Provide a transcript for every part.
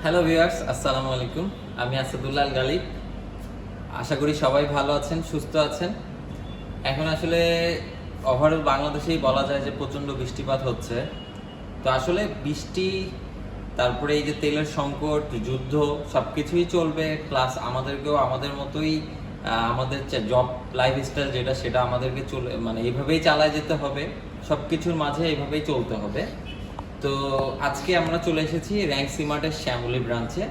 Hello viewers, আসসালামু আলাইকুম। আমি আসাদুল্লাহ গালিব। আশা করি সবাই ভালো আছেন, সুস্থ আছেন। এখন আসলে ওভারঅল বাংলাদেশেই বলা যায় যে প্রচণ্ড বৃষ্টিপাত হচ্ছে। তো আসলে বৃষ্টি, তারপরে এই যে তেলের সংকট, যুদ্ধ, সব কিছুই চলবে। প্লাস আমাদেরকেও আমাদের মতোই আমাদের জব লাইফস্টাইল যেটা, সেটা আমাদেরকে এইভাবেই চালায় যেতে হবে। সব কিছুর মাঝে এইভাবেই চলতে হবে। তো আজকে আমরা চলে এসেছি র্যাঙ্ক সিমার্টের শ্যামলী ব্রাঞ্চে।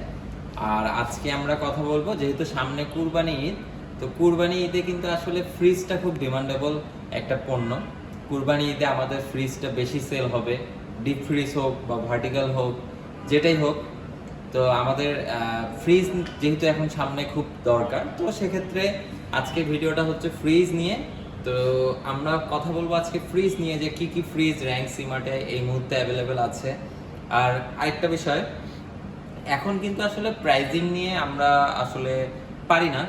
আর আজকে আমরা কথা বলবো, যেহেতু সামনে কুরবানি ঈদ, তো কুরবানি ঈদে কিন্তু আসলে ফ্রিজটা খুব ডিমান্ডেবল একটা পণ্য। কুরবানি ঈদে আমাদের ফ্রিজটা বেশি সেল হবে, ডিপ ফ্রিজ হোক বা ভার্টিক্যাল হোক, যেটাই হোক। তো আমাদের ফ্রিজ যেহেতু এখন সামনে খুব দরকার, তো সেক্ষেত্রে আজকে ভিডিওটা হচ্ছে ফ্রিজ নিয়ে। তো আমরা কথা বলবো আজকে ফ্রিজ নিয়ে, যে কি কি ফ্রিজ র্যাঙ্ক সিমার্টে এই মুহূর্তে অ্যাভেলেবেল আছে। আর আরেকটা বিষয়, এখন কিন্তু আসলে প্রাইজিং নিয়ে আমরা আসলে পারি না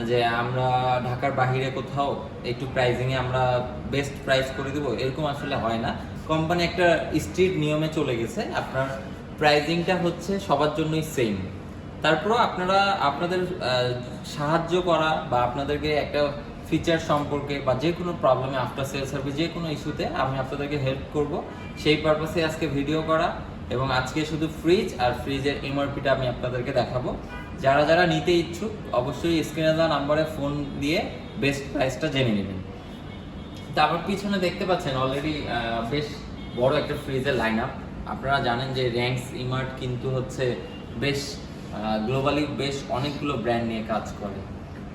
যে আমরা ঢাকার বাহিরে কোথাও একটু প্রাইজিংয়ে আমরা বেস্ট প্রাইস করে দেবো, এরকম আসলে হয় না। কোম্পানি একটা স্ট্রিট নিয়মে চলে গেছে, আপনার প্রাইজিংটা হচ্ছে সবার জন্যই সেম। তারপরও আপনারা আপনাদের সাহায্য করা বা আপনাদেরকে একটা ফিচার সম্পর্কে বা যে কোনো প্রবলেমে, আফটার সেল সার্ভিস যে কোনো ইস্যুতে আমি আপনাদেরকে হেল্প করব, সেই পারপাসে আজকে ভিডিও করা। এবং আজকে শুধু ফ্রিজ আর ফ্রিজের এমআরপিটা আমি আপনাদেরকে দেখাবো। যারা যারা নিতে ইচ্ছুক অবশ্যই স্ক্রিনে দেওয়া নাম্বারে ফোন দিয়ে বেস্ট প্রাইসটা জেনে নেবেন। তারপর পিছনে দেখতে পাচ্ছেন অলরেডি বেশ বড় একটা ফ্রিজের লাইন আপ। আপনারা জানেন যে র্যাঙ্কস ইমার্ট কিন্তু হচ্ছে বেশ গ্লোবালি বেশ অনেকগুলো ব্র্যান্ড নিয়ে কাজ করে।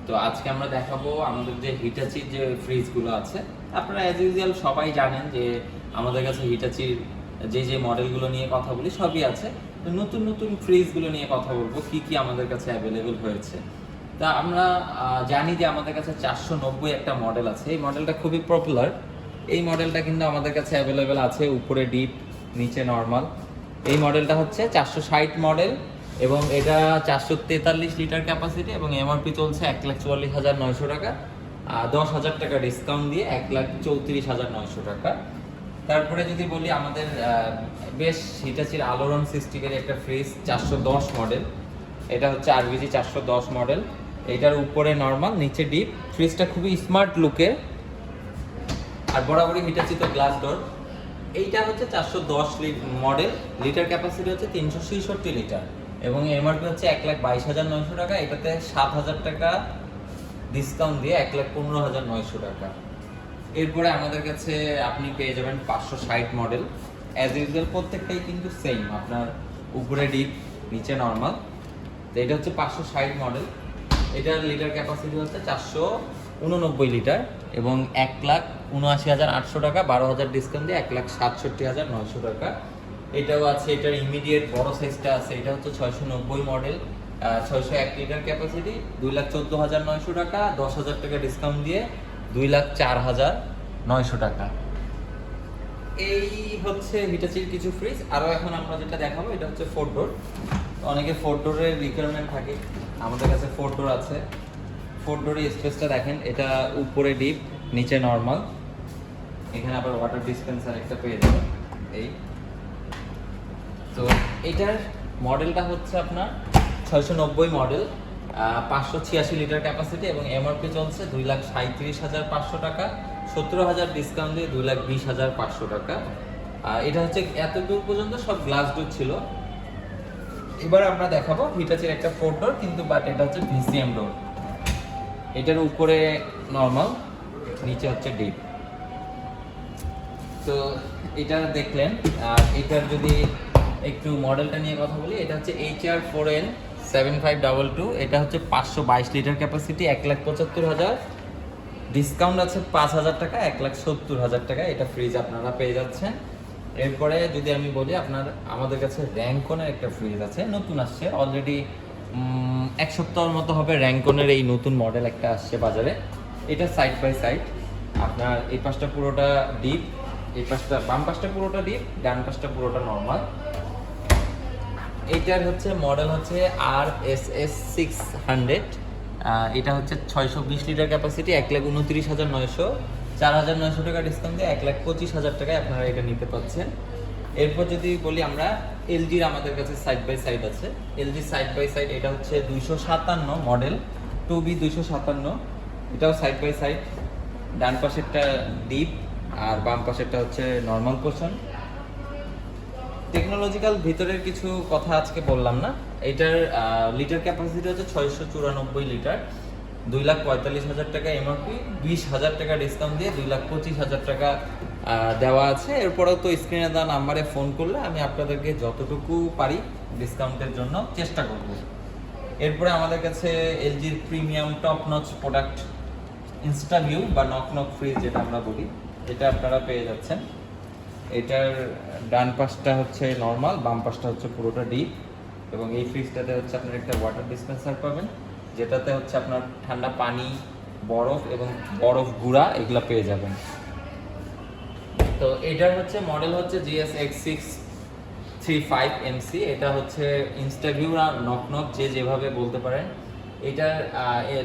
তো আজকে আমরা দেখাবো আমাদের যে হিটাচির যে ফ্রিজগুলো আছে। আপনারা অ্যাজ ইউজুয়াল সবাই জানেন যে আমাদের কাছে হিটাচির যে মডেলগুলো নিয়ে কথা বলি সবই আছে। তো নতুন নতুন ফ্রিজগুলো নিয়ে কথা বলবো, কি কি আমাদের কাছে অ্যাভেলেবেল হয়েছে। তা আমরা জানি যে আমাদের কাছে 490 একটা মডেল আছে। এই মডেলটা খুবই পপুলার। এই মডেলটা কিন্তু আমাদের কাছে অ্যাভেলেবেল আছে, উপরে ডিপ, নিচে নর্মাল। এই মডেলটা হচ্ছে 460 মডেল এবং এটা 443 লিটার ক্যাপাসিটি এবং এমআরপি চলছে 1,44,900 টাকা। 10,000 টাকা ডিসকাউন্ট দিয়ে 1,34,900 টাকা। তারপরে যদি বলি, আমাদের বেশ হিটাচির আলোড়ন সিস্টেমের একটা ফ্রিজ 410 মডেল। এটা হচ্ছে আরবিজি 410 মডেল। এটার উপরে নর্মাল, নিচে ডিপ। ফ্রিজটা খুবই স্মার্ট লুকের আর বরাবরই হিটাচি তো গ্লাস ডোর। এইটা হচ্ছে 410 মডেল, লিটার ক্যাপাসিটি হচ্ছে 366 লিটার এবং এমআরপি হচ্ছে 1,22,900 টাকা। এটাতে 7,000 টাকা ডিসকাউন্ট দিয়ে 1,15,900 টাকা। এরপরে আমাদের কাছে আপনি পেয়ে যাবেন 560 মডেল। অ্যাজ ইউজুয়াল প্রত্যেকটাই কিন্তু সেম, আপনার উপরে ডিপ, নিচে নর্মাল। তো এটা হচ্ছে 560 মডেল। এটার লিটার ক্যাপাসিটি হচ্ছে 489 লিটার এবং 1,79,800 টাকা। 12,000 ডিসকাউন্ট দিয়ে 1,67,900 টাকা। এটাও আছে। এটার ইমিডিয়েট বড় সাইজটা আছে, এটা হচ্ছে 690 মডেল, 601 লিটার ক্যাপাসিটি, 2,14,900 টাকা। 10,000 টাকা ডিসকাউন্ট দিয়ে 2,04,900 টাকা। এই হচ্ছে হিটাচির কিছু ফ্রিজ। আরও এখন আমরা যেটা দেখাবো এটা হচ্ছে 4 ডোর। অনেকে 4 ডোরের রিকোয়ারমেন্ট থাকে, আমাদের কাছে 4 ডোর আছে। 4 ডোরের স্পেসটা দেখেন, এটা উপরে ডিপ, নিচে নর্মাল। এখানে আবার ওয়াটার ডিসপেন্সার একটা পেয়ে যাবেন। এই তো এটার মডেলটা হচ্ছে আপনার 690 মডেল, 586 লিটার ক্যাপাসিটি এবং এমআরপি চলছে 2,37,500 টাকা। 17,000 ডিসকাউন্ট দিয়ে 2,20,500 টাকা। এটা হচ্ছে এতদূর পর্যন্ত সব গ্লাস ডোর ছিল। এবার আমরা দেখাবো হিটাচির একটা 4 ডোর, কিন্তু বাট এটা হচ্ছে ভিসিএম ডোর। এটার উপরে নর্মাল, নিচে হচ্ছে ডিপ। তো এটা দেখলেন। আর এটার যদি একটু মডেলটা নিয়ে কথা বলি, এটা হচ্ছে HR4N7522। এটা হচ্ছে 522 লিটার ক্যাপাসিটি, 1,75,000 ডিসকাউন্ট আছে 5,000 টাকা, 1,70,000 টাকা। এটা ফ্রিজ আপনারা পেয়ে যাচ্ছেন। এরপরে যদি আমি বলি, আমাদের কাছে র্যাঙ্কনের একটা ফ্রিজ আছে, নতুন আসছে অলরেডি, 1 সপ্তাহের মতো হবে। র্যাঙ্কনের এই নতুন মডেল একটা আসছে বাজারে। এটা সাইড বাই সাইড, আপনার এই পাশটা পুরোটা ডিপ, এই পাশটা বাম পাশটা পুরোটা ডিপ, ডান পাশটা পুরোটা নর্মাল। এইটার হচ্ছে মডেল হচ্ছে RSS 600। এটা হচ্ছে 620 লিটার ক্যাপাসিটি, 1,29,900, 4,900 টাকা ডিসকাউন্ট দিয়ে 1,25,000 টাকায় আপনারা এটা নিতে পাচ্ছেন। এরপর যদি বলি আমরা এলজির আমাদের কাছে সাইড বাই সাইড আছে। এলজি সাইড বাই সাইড এটা হচ্ছে 257 মডেল 2B 257, এটাও সাইড বাই সাইড। ডান পাশেরটা ডিপ আর বাম পাশেরটা হচ্ছে নর্মাল পোর্শন। টেকনোলজিক্যাল ভিতরের কিছু কথা আজকে বললাম না। এটার লিটার ক্যাপাসিটি হচ্ছে 694 লিটার, 2,45,000 টাকা এমআরপি, 20,000 টাকা ডিসকাউন্ট দিয়ে 2,25,000 টাকা দেওয়া আছে। এরপরেও তো স্ক্রিনে দেওয়া নাম্বারে ফোন করলে আমি আপনাদেরকে যতটুকু পারি ডিসকাউন্টের জন্য চেষ্টা করব। এরপরে আমাদের কাছে এলজির প্রিমিয়াম টপ নচ প্রোডাক্ট ইনস্টাভিউ বা নক নক ফ্রিজ যেটা আমরা বলি, এটা আপনারা পেয়ে যাচ্ছেন। এটার ডান পাশটা হচ্ছে নর্মাল, বাম পাশটা হচ্ছে পুরোটা ডিপ, এবং এই ফ্রিজটাতে হচ্ছে আপনার একটা ওয়াটার ডিসপেন্সার পাবেন, যেটাতে হচ্ছে আপনার ঠান্ডা পানি, বরফ এবং বরফ গুঁড়া এগুলো পেয়ে যাবেন। তো এটার হচ্ছে মডেল হচ্ছে GSX635MC। এটা হচ্ছে ইনস্টাভিউ আর নক নক যে যেভাবে বলতে পারেন। এটার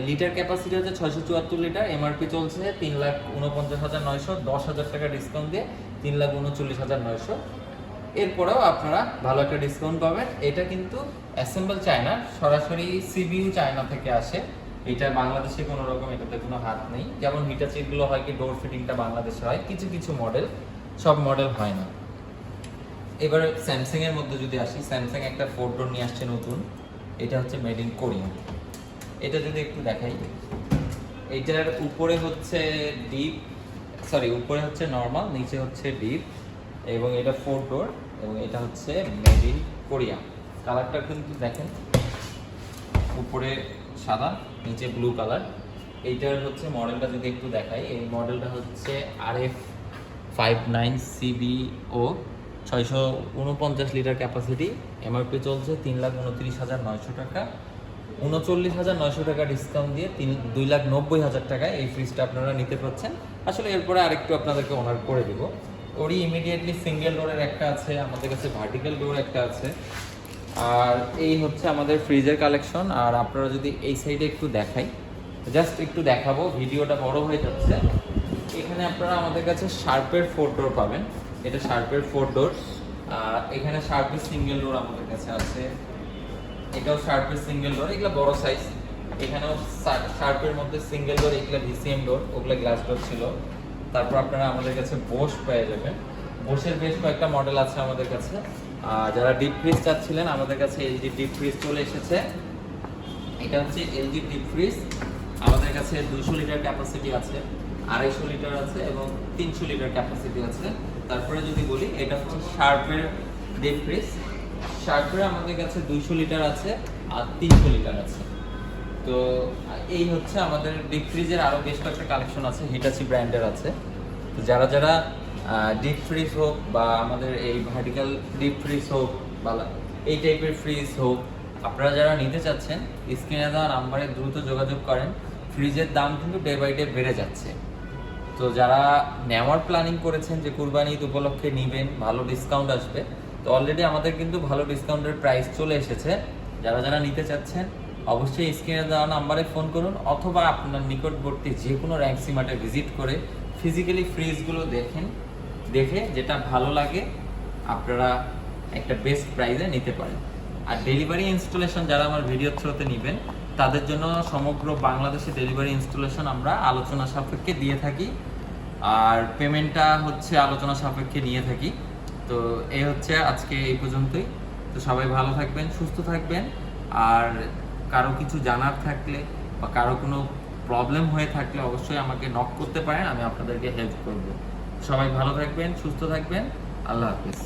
লিটার ক্যাপাসিটি হচ্ছে 674 লিটার, এমআরপি চলছে 3,49,900, 10,000 টাকা ডিসকাউন্ট দিয়ে 3,39,900। এরপরেও আপনারা ভালো একটা ডিসকাউন্ট পাবেন। এটা কিন্তু অ্যাসেম্বল চায়না, সরাসরি সিবিইউ চায়না থেকে আসে। এটা বাংলাদেশে কোনো রকম এটাতে কোনো হাত নেই। যেমন হিটাচিগুলো হয় কি ডোর ফিটিংটা বাংলাদেশে হয়, কিছু কিছু মডেল, সব মডেল হয় না। এবার স্যামসাং এর মধ্যে যদি আসি, স্যামসাং একটা 4 ডোর নিয়ে আসছে নতুন, এটা হচ্ছে মেড ইন কোরিয়া। এটা যদি একটু দেখাই, এটার উপরে হচ্ছে ডিপ, উপরে হচ্ছে নর্মাল, নিচে হচ্ছে ডিপ, এবং এটা 4 ডোর, এবং এটা হচ্ছে মেড ইন কোরিয়া। কালারটা কিন্তু দেখেন, উপরে সাদা, নিচে ব্লু কালার। এইটার হচ্ছে মডেলটা যদি একটু দেখাই, এই মডেলটা হচ্ছে RF59CBO, 649 লিটার ক্যাপাসিটি, এমআরপি চলছে 3,29,900 টাকা, 39,900 টাকা ডিসকাউন্ট দিয়ে 2,90,000 টাকায় এই ফ্রিজটা আপনারা নিতে পারছেন। আসলে এরপরে আরেকটু আপনাদেরকে অনার করে দিব। ওরই ইমিডিয়েটলি সিঙ্গেল ডোরের একটা আছে, আমাদের কাছে ভার্টিক্যাল ডোর একটা আছে। আর এই হচ্ছে আমাদের ফ্রিজের কালেকশন। আর আপনারা যদি এই সাইডে একটু দেখাই, জাস্ট একটু দেখাবো, ভিডিওটা বড় হয়ে যাচ্ছে। এখানে আপনারা আমাদের কাছে শার্পের 4 ডোর পাবেন, এটা শার্পের 4 ডোর। আর এখানে শার্পের সিঙ্গেল ডোর আমাদের কাছে আছে, এটাও শার্পের সিঙ্গেল ডোর, এগুলো বড় সাইজ। এখানেও শার্পের মধ্যে সিঙ্গেল ডোর, এগুলো ভিসিএম ডোর, ওগুলো গ্লাস ডোর ছিল। তারপর আপনারা আমাদের কাছে বোস পেয়ে যাবেন, বোসের বেশ কয়েকটা মডেল আছে আমাদের কাছে। যারা ডিপ ফ্রিজ চাচ্ছিলেন, আমাদের কাছে এলজি ডিপ ফ্রিজ চলে এসেছে। এটা হচ্ছে এলজি ডিপ ফ্রিজ, আমাদের কাছে 200 লিটার ক্যাপাসিটি আছে, 250 লিটার আছে এবং 300 লিটার ক্যাপাসিটি আছে। তারপরে যদি বলি, এটা হচ্ছে শার্পের ডিপ ফ্রিজ। শার্পের আমাদের কাছে 200 লিটার আছে আর 300 লিটার আছে। তো এই হচ্ছে আমাদের ডিপ ফ্রিজের আরও বেশ কয়েকটা কালেকশন আছে, হিটাচি ব্র্যান্ডের আছে। তো যারা যারা ডিপ ফ্রিজ হোক বা আমাদের এই ভার্টিক্যাল ডিপ ফ্রিজ হোক বা এই টাইপের ফ্রিজ হোক, আপনারা যারা নিতে চাচ্ছেন স্ক্রিনে দেওয়া নাম্বারে দ্রুত যোগাযোগ করেন। ফ্রিজের দাম কিন্তু ডে বাই ডে বেড়ে যাচ্ছে। তো যারা নেওয়ার প্ল্যানিং করেছেন যে কুরবানি ঈদ উপলক্ষে নেবেন, ভালো ডিসকাউন্ট আসবে, তো অলরেডি আমাদের কিন্তু ভালো ডিসকাউন্টের প্রাইস চলে এসেছে। যারা যারা নিতে চাচ্ছেন অবশ্যই স্ক্রিনে দেওয়া নাম্বারে ফোন করুন, অথবা আপনার নিকটবর্তী যে কোনো র্যাঙ্কসি মার্টে ভিজিট করে ফিজিক্যালি ফ্রিজগুলো দেখে যেটা ভালো লাগে আপনারা একটা বেস্ট প্রাইসে নিতে পারেন। আর ডেলিভারি ইনস্টলেশন যারা আমার ভিডিওর থ্রুতে নেবেন, তাদের জন্য সমগ্র বাংলাদেশে ডেলিভারি ইনস্টলেশন আমরা আলোচনা সাপেক্ষে দিয়ে থাকি, আর পেমেন্টটা হচ্ছে আলোচনা সাপেক্ষে নিয়ে থাকি। তো এই হচ্ছে আজকে এই পর্যন্তই। তো সবাই ভালো থাকবেন, সুস্থ থাকবেন। আর কারো কিছু জানার থাকলে বা কারো কোনো প্রবলেম হয়ে থাকলে অবশ্যই আমাকে নক করতে পারেন, আমি আপনাদেরকে হেল্প করব। সবাই ভালো থাকবেন, সুস্থ থাকবেন, আল্লাহ হাফিজ।